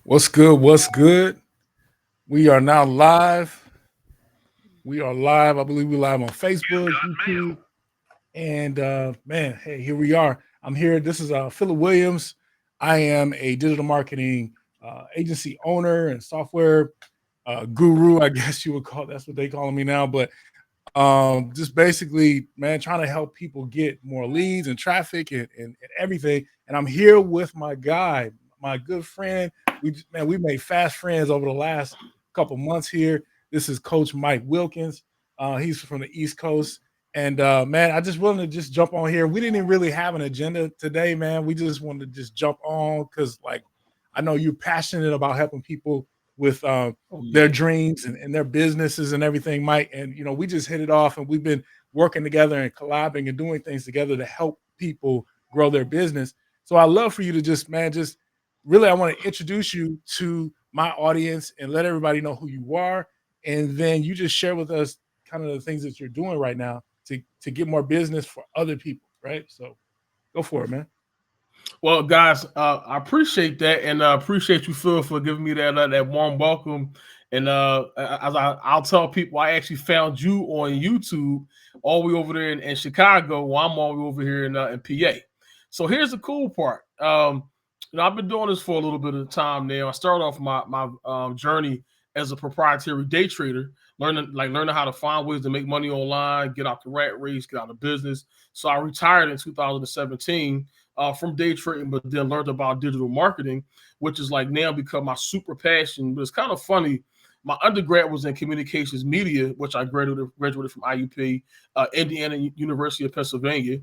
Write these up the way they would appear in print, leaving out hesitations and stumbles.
What's good? What's good? We are now live. We are live. I believe we're live on Facebook, YouTube, and man, hey, here we are. I'm here. This is Philip Williams. I am a digital marketing agency owner and software guru. I guess you would call that's what they call me now. But just basically, man, trying to help people get more leads and traffic and everything. And I'm here with my guy, my good friend. We made fast friends over the last couple months here. This is Coach Mike Wilkins. He's from the East Coast. And man, I just wanted to just jump on here. We didn't even really have an agenda today, man. We just wanted to just jump on because, like, I know you're passionate about helping people with Oh their yeah. dreams and their businesses and everything, Mike. And we just hit it off, and we've been working together and collabing and doing things together to help people grow their business. So I love for you to just, man, just really, I want to introduce you to my audience and let everybody know who you are, and then you just share with us kind of the things that you're doing right now to get more business for other people, right? So go for it, man. Well, guys, I appreciate that, and appreciate you, Phil, for giving me that warm welcome. And I'll tell people, I actually found you on YouTube, all the way over there in Chicago, while I'm all the way over here in PA. So here's the cool part. I've been doing this for a little bit of time now. I started off my journey as a proprietary day trader, learning how to find ways to make money online, get out the rat race, get out of business. So I retired in 2017 from day trading, but then learned about digital marketing, which is like now become my super passion. But it's kind of funny. My undergrad was in communications media, which I graduated from IUP, Indiana University of Pennsylvania,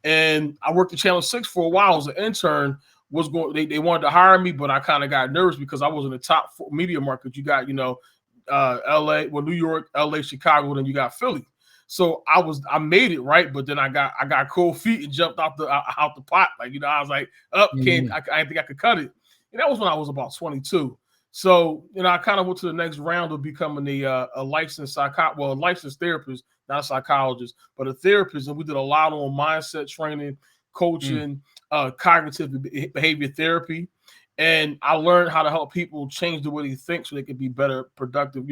and I worked at Channel 6 for a while as an intern. They wanted to hire me, but I kind of got nervous because I was in the top four media market. You got LA, well, New York, LA, Chicago, then you got Philly. So I made it right, but then I got cold feet and jumped out the pot. I was like, up, can't Mhm. I didn't think I could cut it. And that was when I was about 22. So I kind of went to the next round of becoming a licensed a licensed therapist, not a psychologist, but a therapist. And we did a lot on mindset training, Mm. coaching, cognitive behavior therapy. And I learned how to help people change the way they think so they could be better, productive,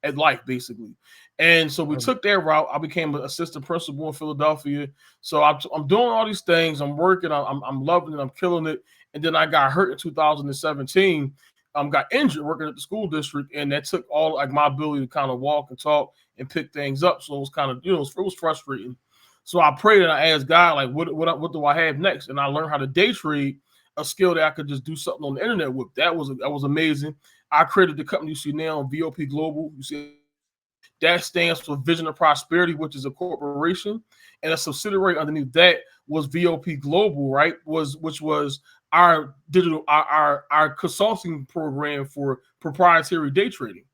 at life, basically. And so we Love it. took that route. I became an assistant principal in Philadelphia. So I'm doing all these things. I'm working. I'm loving it. I'm killing it. And then I got hurt in 2017. Got injured working at the school district, and that took all like my ability to kind of walk and talk and pick things up. So it was kind of it was frustrating. So I prayed and I asked God like, what do I have next? And I learned how to day trade, a skill that I could just do something on the internet with. That was amazing. I created the company you see now, VOP Global. You see that stands for Vision of Prosperity, which is a corporation, and a subsidiary underneath that was VOP Global, right? Which was our digital our consulting program for proprietary day trading,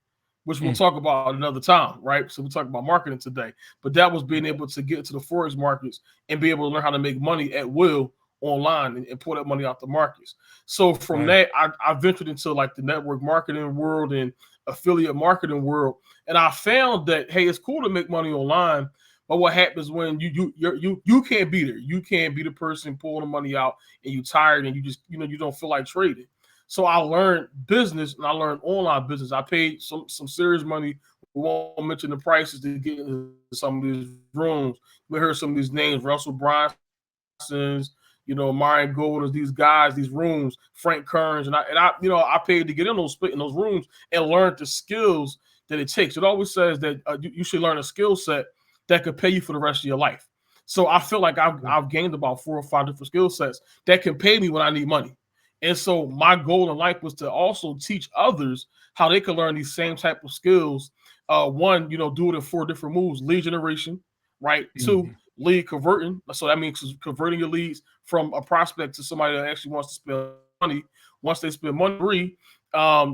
which we'll Mm. talk about another time, right? So we'll talk about marketing today. But that was being able to get into the forex markets and be able to learn how to make money at will online and pull that money out the markets. So from Right. that, I ventured into like the network marketing world and affiliate marketing world, and I found that hey, it's cool to make money online, but what happens when you can't be there? You can't be the person pulling the money out, and you tired, and you just you don't feel like trading. So I learned business and I learned online business. I paid some serious money. We won't mention the prices to get into some of these rooms. We heard some of these names: Russell Bronson's, Marion Golders, these guys, these rooms, Frank Kearns, and I paid to get in those rooms and learn the skills that it takes. It always says that you should learn a skill set that could pay you for the rest of your life. So I feel like I've gained about 4 or 5 different skill sets that can pay me when I need money. And so my goal in life was to also teach others how they can learn these same type of skills. One, do it in 4 different moves: lead generation, right? Two, Mhm. lead converting. So that means converting your leads from a prospect to somebody that actually wants to spend money. Once they spend money, three,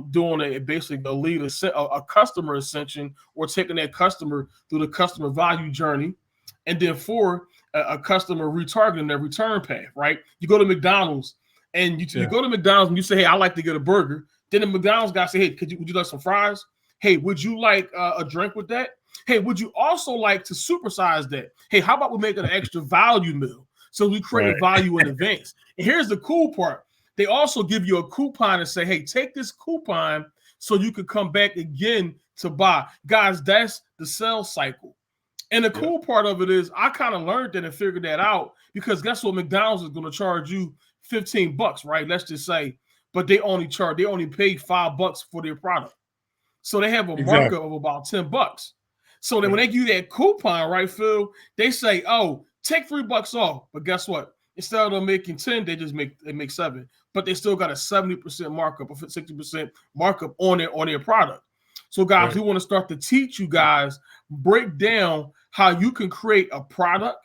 doing a basically a customer ascension, or taking that customer through the customer value journey. And then four, a customer retargeting their return path, right? You go to McDonald's and you Yeah. go to McDonald's and you say, hey, I like to get a burger. Then the McDonald's guy say, hey, would you like some fries? Hey, would you like a drink with that? Hey, would you also like to supersize that? Hey, how about we make it an extra value meal? So we create Right. value in advance. And here's the cool part. they also give you a coupon and say, hey, take this coupon so you could come back again to buy. Guys, that's the sales cycle. And the cool part of it is I kind of learned that and figured that out, because guess what? McDonald's is going to charge you $15, right? Let's just say, but they only pay $5 for their product. So they have a markup of about $10. So then when they give you that coupon, right, Phil, they say, oh, take $3 off. But guess what? Instead of them making 10, they make 7. But they still got a 70% markup or 60% markup on their product. So guys, we want to start to teach you guys, break down how you can create a product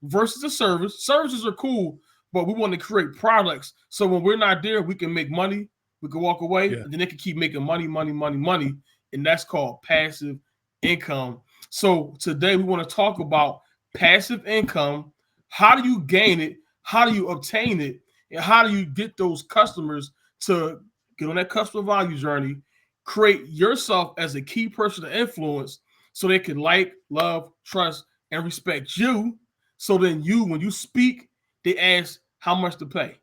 versus a service. Services are cool, but we want to create products. So when we're not there, we can make money, we can walk away, and then they can keep making money. And that's called passive income. So today we want to talk about passive income. How do you gain it? How do you obtain it? And how do you get those customers to get on that customer value journey? Create yourself as a key person to influence so they can like, love, trust, and respect you. So then when you speak, they ask how much to pay.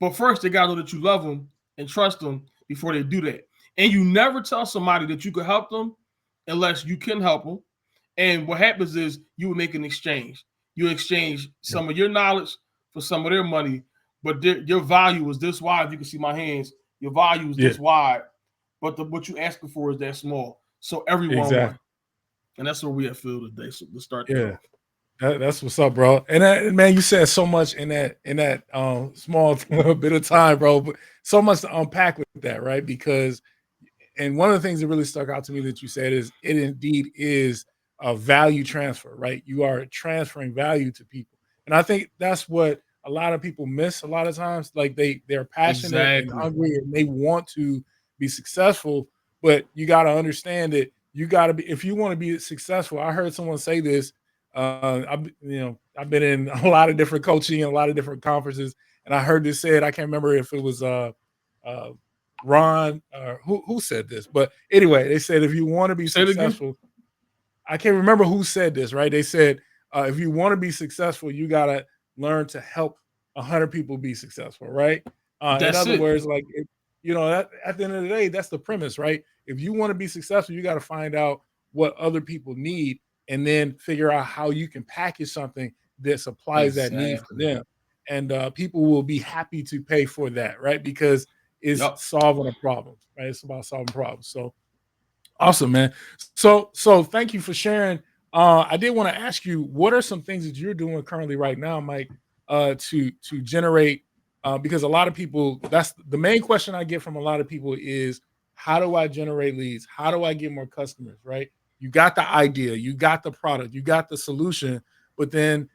But first, they got to know that you love them and trust them before they do that. And you never tell somebody that you could help them unless you can help them. And what happens is you will make an exchange. You exchange some of your knowledge for some of their money, but your value is this wide. You can see my hands. Your value is this wide. But what you asking for is that small. So everyone won. And that's where we have Phil today. So let's start there. That's what's up, bro. And man, you said so much in that small bit of time, bro. But so much to unpack with that, right? Because, and one of the things that really stuck out to me that you said is it indeed is a value transfer, right? You are transferring value to people. And I think that's what a lot of people miss a lot of times. Like they're passionate and hungry and they want to be successful, but you got to understand that you got to be, if you want to be successful. I heard someone say this. I've been in a lot of different coaching and a lot of different conferences, and I heard this said. I can't remember if it was Ron or who said this, but anyway, they said if you want to be successful, I can't remember who said this. Right? They said if you want to be successful, you got to learn to help 100 people be successful. Right? In other words, like. At the end of the day, that's the premise, right? If you want to be successful, you got to find out what other people need and then figure out how you can package something that supplies that need for them. And people will be happy to pay for that, right? Because it's solving a problem, right? It's about solving problems. So awesome, man. So thank you for sharing. I did want to ask you, what are some things that you're doing currently right now, Mike, to generate because a lot of people, that's the main question I get from a lot of people is, how do I generate leads? How do I get more customers, right? You got the idea, you got the product, you got the solution, but then,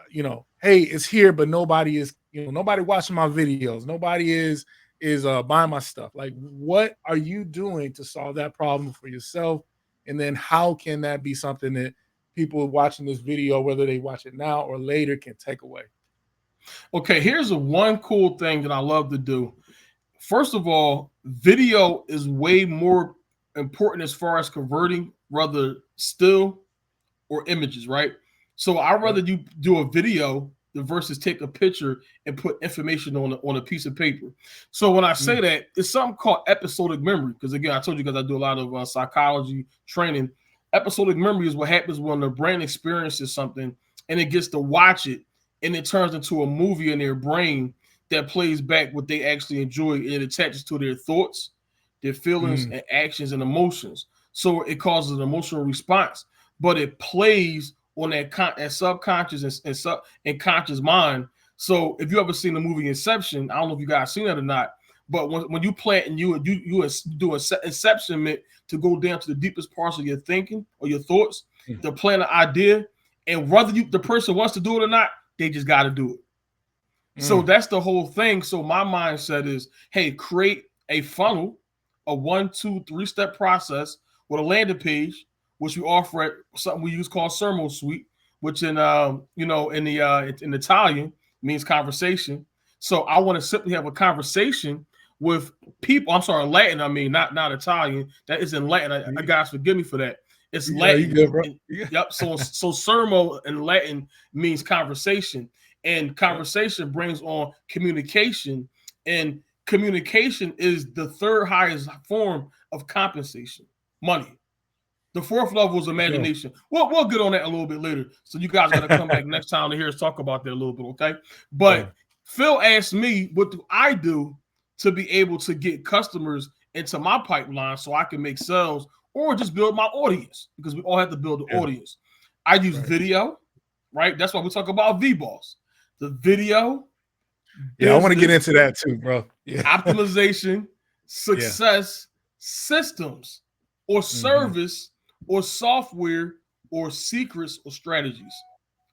hey, it's here, but nobody is, nobody watching my videos. Nobody is buying my stuff. Like, what are you doing to solve that problem for yourself? And then how can that be something that people watching this video, whether they watch it now or later, can take away? Okay, here's one cool thing that I love to do. First of all, video is way more important as far as converting, rather still or images, right? So I'd rather you do a video versus take a picture and put information on a piece of paper. So when I say that, it's something called episodic memory. Because again, I told you guys I do a lot of psychology training. Episodic memory is what happens when the brain experiences something and it gets to watch it. And it turns into a movie in their brain that plays back what they actually enjoy. And it attaches to their thoughts, their feelings, and actions and emotions. So it causes an emotional response, but it plays on that subconscious and conscious mind. So if you ever seen the movie Inception, I don't know if you guys seen that or not, but when you plant and you do an inception meant to go down to the deepest parts of your thinking or your thoughts, to plant an idea, and whether the person wants to do it or not, they just got to do it. So that's the whole thing. So my mindset is, hey, create a funnel, a 1, 2, 3 step process with a landing page, which we offer at something we use called Sermo Suite, which in Italian means conversation. So I want to simply have a conversation with people. I'm sorry, Latin. I mean, not Italian. That is in Latin. Guys, forgive me for that. It's Latin. Good, bro. Yep. So sermo in Latin means conversation, and conversation brings on communication And communication is the third highest form of compensation, money. The fourth level is imagination. We'll get on that a little bit later. So you guys got to come back next time to hear us talk about that a little bit, okay? But Phil asked me, what do I do to be able to get customers into my pipeline so I can make sales or just build my audience? Because we all have to build the audience. I use video, right? That's why we talk about VBoss. The video. Yeah, I want to get into that too, bro. Yeah. Optimization, success, systems, or service, or software, or secrets, or strategies.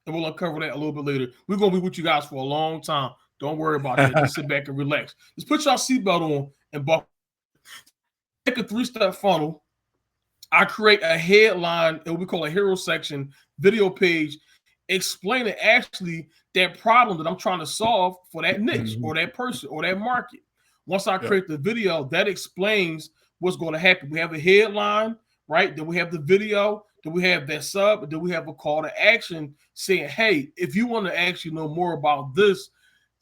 And we'll uncover that a little bit later. We're going to be with you guys for a long time. Don't worry about that. Just sit back and relax. Just put your seatbelt on and buckle. Take a 3-step funnel. I create a headline, and we call a hero section video page, explaining actually that problem that I'm trying to solve for that niche or that person or that market. Once I create the video, that explains what's going to happen. We have a headline, right? Then we have the video. Then we have that sub. Then we have a call to action saying, hey, if you want to actually know more about this,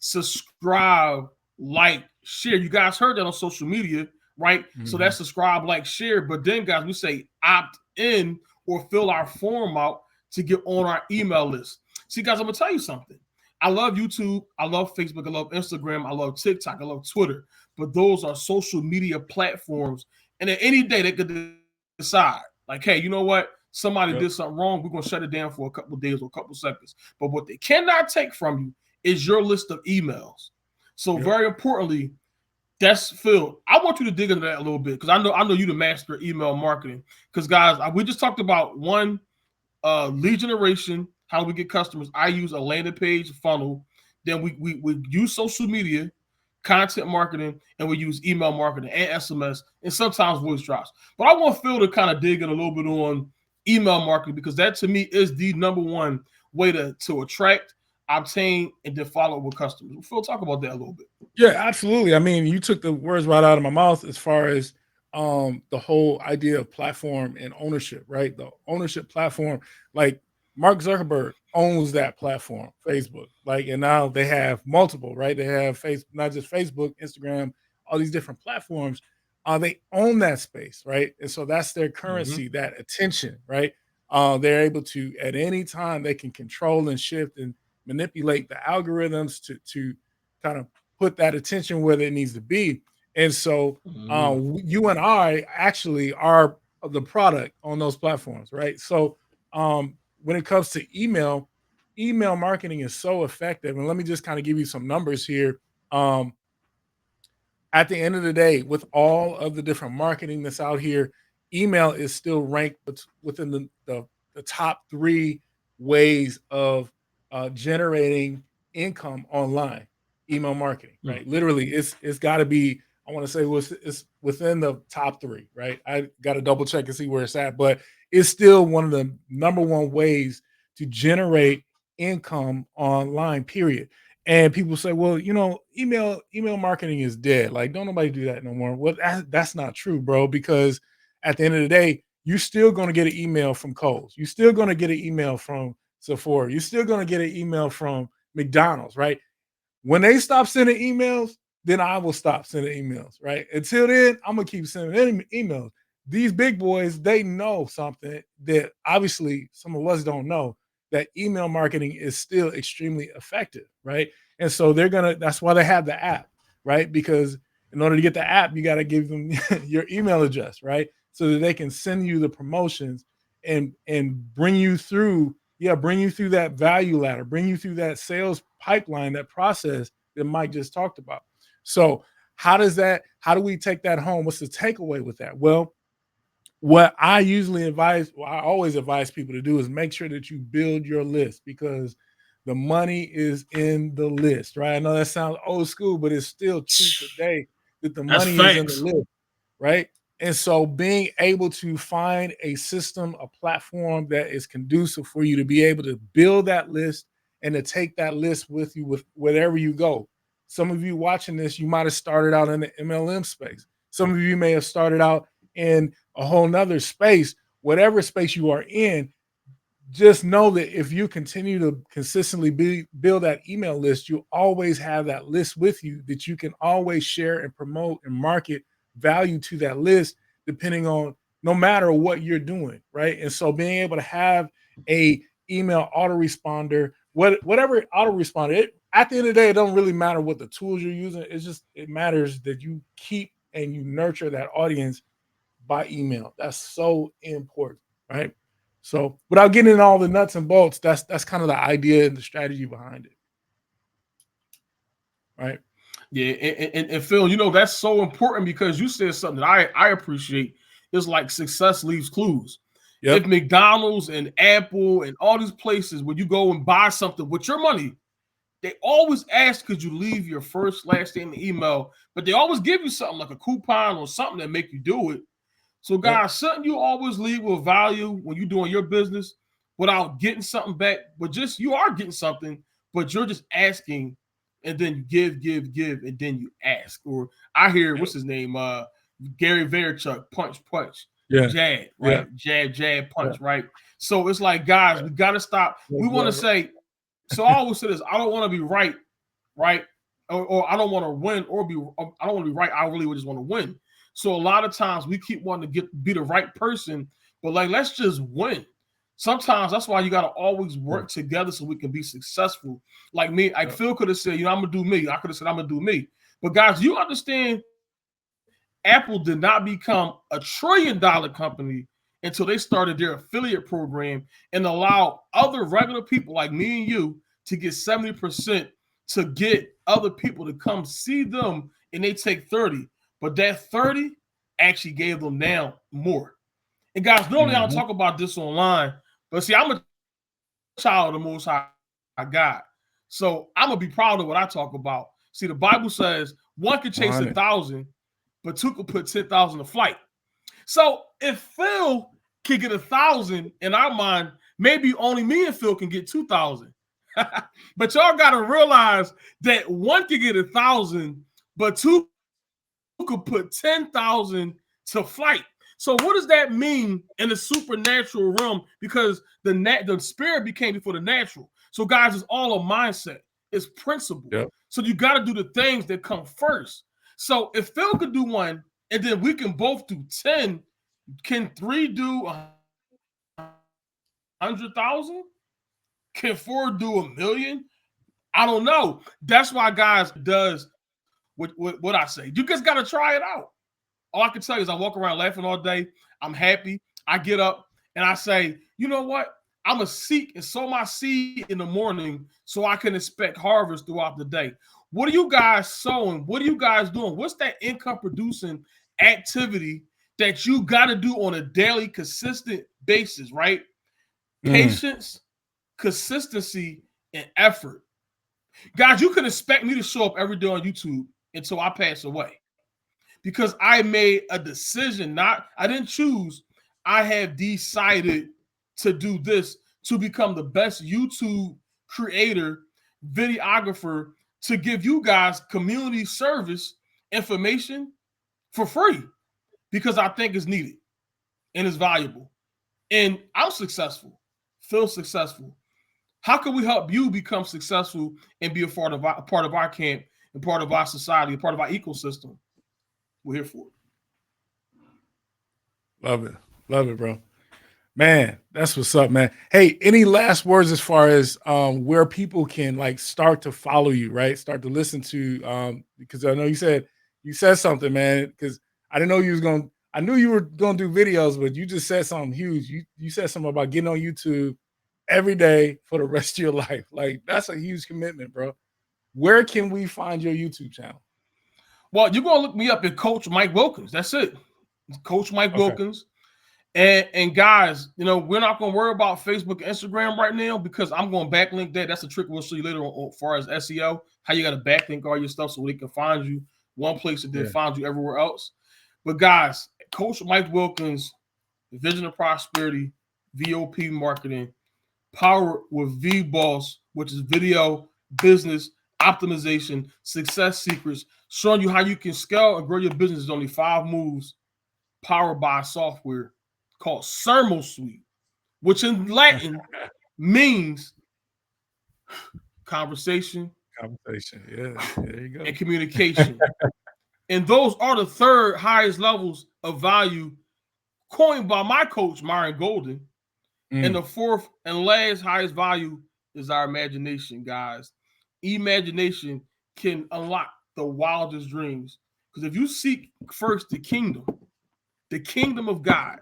subscribe, like, share. You guys heard that on social media, right? So that's subscribe, like, share. But then, guys, we say opt in or fill our form out to get on our email list. See, guys, I'm going to tell you something. I love YouTube. I love Facebook. I love Instagram. I love TikTok. I love Twitter. But those are social media platforms. And at any day, they could decide, like, hey, you know what? Somebody did something wrong. We're going to shut it down for a couple of days or a couple of seconds. But what they cannot take from you is your list of emails. So very importantly, that's Phil. I want you to dig into that a little bit because I know you the master of email marketing. Because, guys, we just talked about one, lead generation. How do we get customers? I use a landing page funnel. Then we use social media, content marketing, and we use email marketing and SMS and sometimes voice drops. But I want Phil to kind of dig in a little bit on email marketing because that to me is the number one way to attract, obtain, and then follow up with customers. Phil, talk about that a little bit. Yeah, absolutely. I mean, you took the words right out of my mouth as far as the whole idea of platform and ownership, right? The ownership platform, like Mark Zuckerberg owns that platform, Facebook, like, and now they have multiple, right? They have not just Facebook, Instagram, all these different platforms. They own that space, right? And so that's their currency, that attention, right? They're able to, at any time, they can control and shift and manipulate the algorithms to kind of put that attention where it needs to be. And so you and I actually are the product on those platforms, right? So when it comes to email marketing is so effective. And let me just kind of give you some numbers here. At the end of the day, with all of the different marketing that's out here, email is still ranked within the top 3 ways of generating income online. Email marketing, right? Literally, it's got to be. I want to say it's within the top 3, right? I got to double check and see where it's at, but it's still one of the number 1 ways to generate income online. Period. And people say, well, you know, email marketing is dead. Like, don't nobody do that no more. Well, that's not true, bro. Because at the end of the day, you're still going to get an email from Kohl's. You're still going to get an email from Sephora. You're still going to get an email from McDonald's, right? When they stop sending emails, then I will stop sending emails, right? Until then, I'm going to keep sending emails. These big boys, they know something that obviously some of us don't know, that email marketing is still extremely effective, right? And so that's why they have the app, right? Because in order to get the app, you got to give them your email address, right? So that they can send you the promotions and bring you through that value ladder, bring you through that sales pipeline, that process that Mike just talked about. So how do we take that home? What's the takeaway with that? Well, what I always advise people to do is make sure that you build your list, because the money is in the list, right? I know that sounds old school, but it's still true today that the money is in the list, right? And so being able to find a system, a platform that is conducive for you to be able to build that list and to take that list with you with wherever you go. Some of you watching this, you might have started out in the MLM space. Some of you may have started out in a whole nother space. Whatever space you are in, just know that if you continue to consistently build that email list, you always have that list with you that you can always share and promote and market value to that list, depending on no matter what you're doing, right? And so being able to have a email autoresponder, whatever autoresponder, at the end of the day, it don't really matter what the tools you're using. It's just it matters that you keep and you nurture that audience by email. That's so important, right? So without getting into all the nuts and bolts, that's kind of the idea and the strategy behind it. Right. Yeah, and Phil, you know, that's so important because you said something that I appreciate. It's like success leaves clues. Yep. If McDonald's and Apple and all these places where you go and buy something with your money, they always ask, could you leave your first, last name in the email? But they always give you something like a coupon or something that make you do it. So, guys, something you always leave with value when you're doing your business without getting something back, but just you are getting something, but you're just asking, and then you give, and then you ask. Or I hear what's his name, Gary Vaynerchuk, punch, jab, right? Jab, punch, right? So it's like, guys, we got to stop. We want to say. So I always say this: I don't want to be right, or I don't want to win, or I don't want to be right. I really just want to win. So a lot of times we keep wanting to be the right person, but like, let's just win. Sometimes that's why you got to always work together so we can be successful. Like me, like Phil could have said, you know, I'm gonna do me. I could have said, I'm gonna do me. But guys, you understand, Apple did not become a $1 trillion company until they started their affiliate program and allowed other regular people like me and you to get 70% to get other people to come see them, and they take 30. But that 30 actually gave them now more. And guys, normally I don't talk about this online, but see, I'm a child of the Most High God. So I'm going to be proud of what I talk about. See, the Bible says one could chase 1,000, but two could put 10,000 to flight. So if Phil can get 1,000, in our mind, maybe only me and Phil can get 2,000. But y'all got to realize that one could get 1,000, but two could put 10,000 to flight. So what does that mean in the supernatural realm? Because the spirit became before the natural. So guys, it's all a mindset. It's principle. Yep. So you got to do the things that come first. So if Phil could do one, and then we can both do 10, can 3 do 100,000? Can 4 do 1,000,000? I don't know. That's why guys does what I say. You just got to try it out. All I can tell you is I walk around laughing all day. I'm happy. I get up and I say, you know what? I'm going to seek and sow my seed in the morning so I can expect harvest throughout the day. What are you guys sowing? What are you guys doing? What's that income producing activity that you got to do on a daily, consistent basis, right? Patience, consistency, and effort. Guys, you can expect me to show up every day on YouTube until I pass away. Because I made a decision, I didn't choose. I have decided to do this to become the best YouTube creator, videographer, to give you guys community service information for free because I think it's needed and it's valuable. And I'm successful, Phil's successful. How can we help you become successful and be a part of our camp and part of our society, a part of our ecosystem? We're here for it. Love it, bro. Man, that's what's up, man. Hey, any last words as far as where people can like start to follow you, right? Start to listen to because I know you said something, man. Because I didn't know I knew you were gonna do videos, but you just said something huge. You said something about getting on YouTube every day for the rest of your life. Like that's a huge commitment, bro. Where can we find your YouTube channel? Well, you're gonna look me up at Coach Mike Wilkins. That's it. Coach Mike Wilkins. And guys, you know, we're not gonna worry about Facebook and Instagram right now because I'm gonna backlink that. That's a trick we'll show you later on as far as SEO, how you gotta backlink all your stuff so they can find you one place and then find you everywhere else. But guys, Coach Mike Wilkins, Vision of Prosperity, VOP marketing, powered with VBoss, which is video business optimization, success secrets, showing you how you can scale and grow your business in only 5 moves, powered by software called Sermo Suite. which in Latin means conversation, Yeah, there you go. and communication. And those are the third highest levels of value coined by my coach, Myron Golden. And the fourth and last highest value is our imagination, guys. Imagination can unlock the wildest dreams. Because if you seek first the kingdom of God,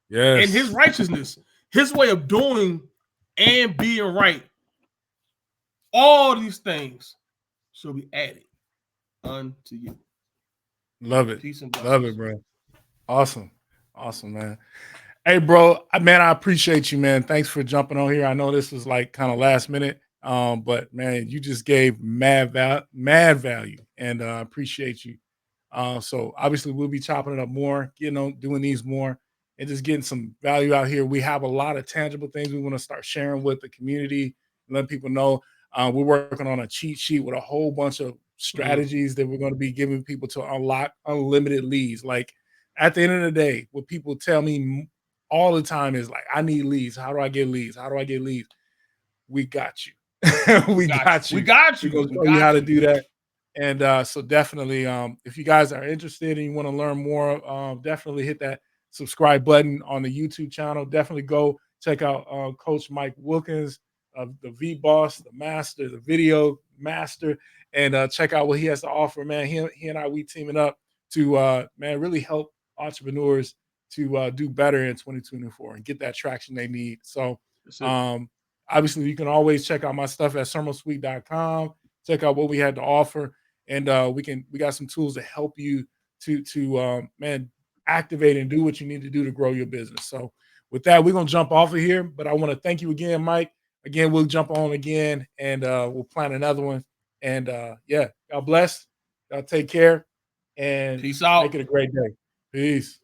yes, and his righteousness, his way of doing and being right, all these things shall be added unto you. Love it. Peace and blessings. Love it, bro. Awesome, man. Hey, bro, man, I appreciate you, man. Thanks for jumping on here. I know this was like kind of last minute, but man, you just gave mad value, and I appreciate you. So obviously, we'll be chopping it up more, doing these more, and just getting some value out here. We have a lot of tangible things we want to start sharing with the community, and let people know. We're working on a cheat sheet with a whole bunch of strategies that we're going to be giving people to unlock unlimited leads. Like at the end of the day, what people tell me all the time is like, I need leads. How do I get leads? How do I get leads? We got you. We got you. We got you. We're going to show you how to do that. And so definitely, if you guys are interested and you want to learn more, definitely hit that subscribe button on the YouTube channel. Definitely go check out Coach Mike Wilkins, the V-Boss, the master, the video master, and check out what he has to offer, man. He and I, we teaming up to, man, really help entrepreneurs to do better in 2024 and get that traction they need. So obviously, you can always check out my stuff at sermosweet.com. Check out what we had to offer. And we got some tools to help you to man, activate and do what you need to do to grow your business. So with that, we're going to jump off of here. But I want to thank you again, Mike. Again, we'll jump on again, and we'll plan another one. And yeah, God bless. Y'all take care. And peace out. Make it a great day. Peace.